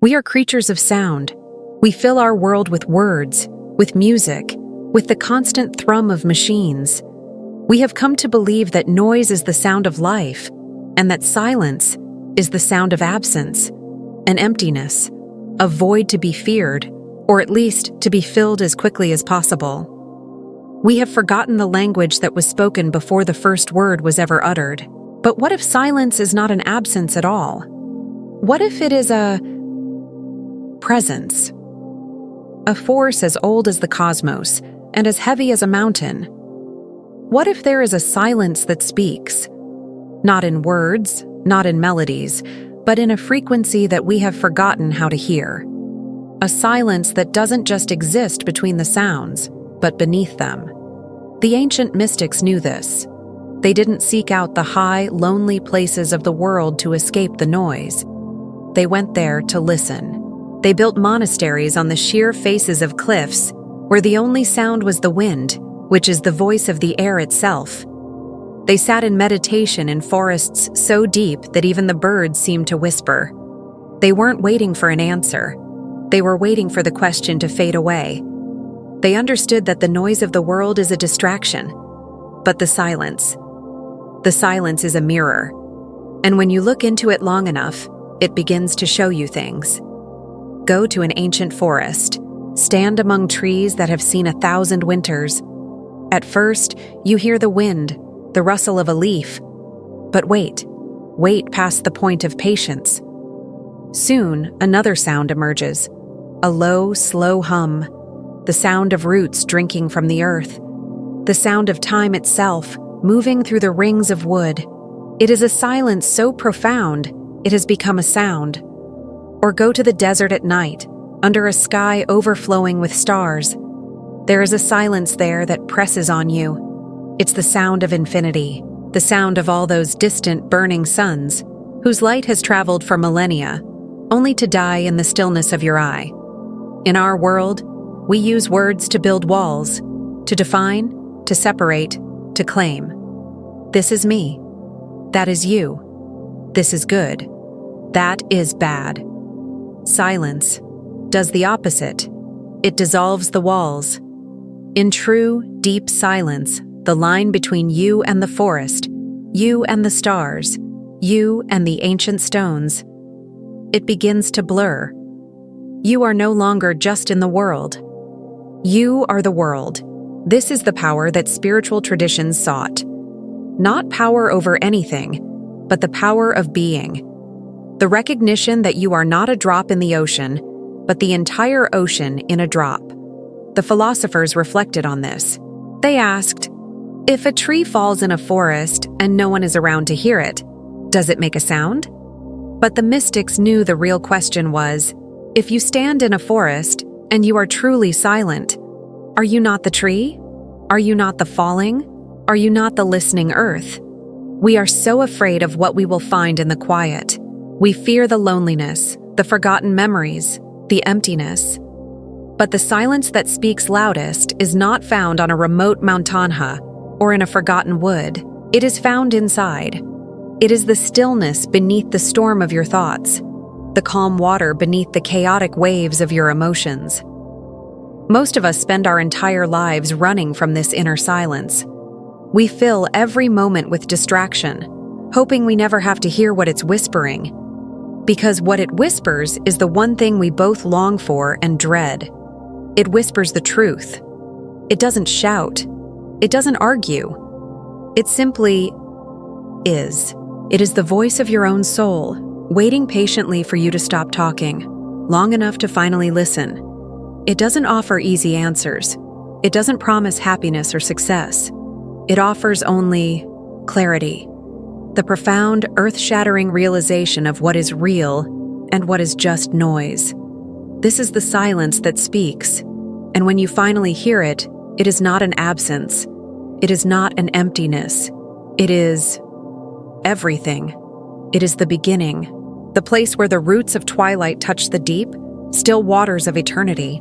We are creatures of sound. We fill our world with words, with music, with the constant thrum of machines. We have come to believe that noise is the sound of life, and that silence is the sound of absence, an emptiness, a void to be feared, or at least to be filled as quickly as possible. We have forgotten the language that was spoken before the first word was ever uttered. But what if silence is not an absence at all? What if it is a presence? A force as old as the cosmos and as heavy as a mountain. What if there is a silence that speaks? Not in words, not in melodies, but in a frequency that we have forgotten how to hear. A silence that doesn't just exist between the sounds, but beneath them. The ancient mystics knew this. They didn't seek out the high, lonely places of the world to escape the noise. They went there to listen. They built monasteries on the sheer faces of cliffs, where the only sound was the wind, which is the voice of the air itself. They sat in meditation in forests so deep that even the birds seemed to whisper. They weren't waiting for an answer. They were waiting for the question to fade away. They understood that the noise of the world is a distraction, but the silence is a mirror. And when you look into it long enough, it begins to show you things. Go to an ancient forest. Stand among trees that have seen 1,000 winters. At first, you hear the wind, the rustle of a leaf. But wait past the point of patience. Soon, another sound emerges. A low, slow hum. The sound of roots drinking from the earth. The sound of time itself, moving through the rings of wood. It is a silence so profound, it has become a sound. Or go to the desert at night, under a sky overflowing with stars. There is a silence there that presses on you. It's the sound of infinity, the sound of all those distant burning suns, whose light has traveled for millennia, only to die in the stillness of your eye. In our world, we use words to build walls, to define, to separate, to claim. This is me. That is you. This is good. That is bad. Silence does the opposite. It dissolves the walls. In true, deep silence, the line between you and the forest, you and the stars, you and the ancient stones, it begins to blur. You are no longer just in the world. You are the world. This is the power that spiritual traditions sought. Not power over anything, but the power of being. The recognition that you are not a drop in the ocean, but the entire ocean in a drop. The philosophers reflected on this. They asked, if a tree falls in a forest and no one is around to hear it, does it make a sound? But the mystics knew the real question was, if you stand in a forest and you are truly silent, are you not the tree? Are you not the falling? Are you not the listening earth? We are so afraid of what we will find in the quiet. We fear the loneliness, the forgotten memories, the emptiness. But the silence that speaks loudest is not found on a remote mountainha or in a forgotten wood. It is found inside. It is the stillness beneath the storm of your thoughts, the calm water beneath the chaotic waves of your emotions. Most of us spend our entire lives running from this inner silence. We fill every moment with distraction, hoping we never have to hear what it's whispering. Because what it whispers is the one thing we both long for and dread. It whispers the truth. It doesn't shout. It doesn't argue. It simply is. It is the voice of your own soul, waiting patiently for you to stop talking, long enough to finally listen. It doesn't offer easy answers. It doesn't promise happiness or success. It offers only clarity, the profound, earth-shattering realization of what is real and what is just noise. This is the silence that speaks, and when you finally hear it, it is not an absence. It is not an emptiness. It is everything. It is the beginning, the place where the roots of twilight touch the deep, still waters of eternity.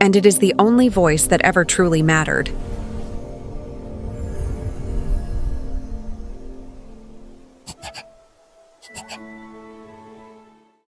And it is the only voice that ever truly mattered.